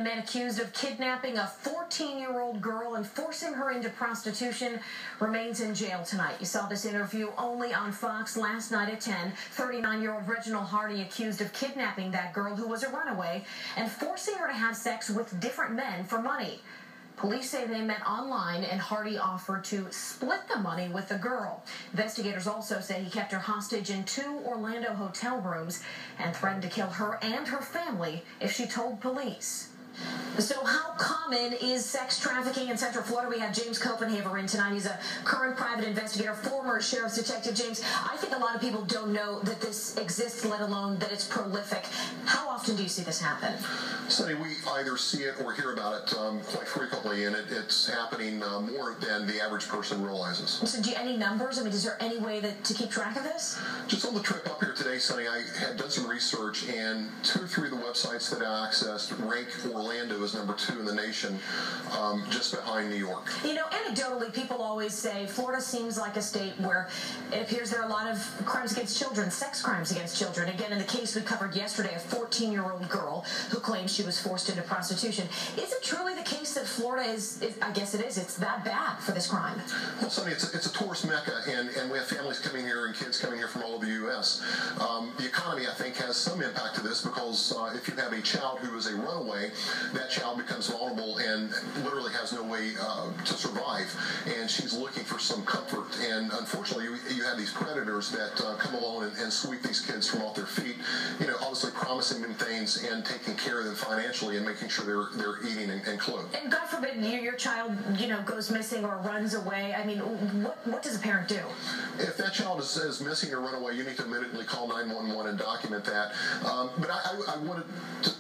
a man accused of kidnapping a 14-year-old girl and forcing her into prostitution remains in jail tonight. You saw this interview only on Fox last night at 10. 39-year-old Reginald Hardy accused of kidnapping that girl who was a runaway and forcing her to have sex with different men for money. Police say they met online and Hardy offered to split the money with the girl. Investigators also say he kept her hostage in 2 Orlando hotel rooms and threatened to kill her and her family if she told police. So how common is sex trafficking in Central Florida? We have James Copenhaver in tonight. He's a current private investigator, former sheriff's detective. James, I think a lot of people don't know that this exists, let alone that it's prolific. How often do you see this happen? Sonny, we either see it or hear about it quite frequently, and it's happening more than the average person realizes. So do you any numbers? I mean, is there any way to keep track of this? Just on the trip up here today, Sonny, I had done some research, and 2 or 3 of the websites that I accessed rank Orlando as number 2 in the nation, just behind New York. You know, anecdotally, people always say Florida seems like a state where it appears there are a lot of crimes against children, sex crimes against children. Again, in the case we covered yesterday, a 14-year-old girl who claims she was forced into prostitution. Is it truly the case that Florida is I guess it is, it's that bad for this crime? Well, Sonny, it's a tourist mecca, and we have families coming here and kids coming here from all over the U.S. The economy, I think, has some impact to this because if you have a child who is a runaway, that child becomes vulnerable and literally has no way to survive, and she's looking for some comfort. And unfortunately, you have these predators that come along and sweep these kids from off their feet, you know, obviously promising them things and taking care of them financially and making sure they're eating and clothed. And God forbid your child, you know, goes missing or runs away. I mean, what does a parent do? If that child is missing or run away, you need to immediately call 911 and document that. But I wanted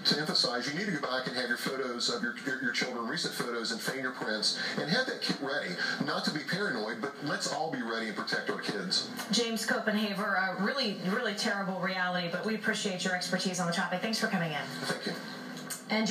to emphasize, you need to go back and have your photos of your children, recent photos and fingerprints, and have that kit ready. Not to be paranoid, but let's all be ready and protect our kids. James Copenhaver, a really, really terrible reality, but we appreciate your expertise on the topic. Thanks for coming in. Thank you. And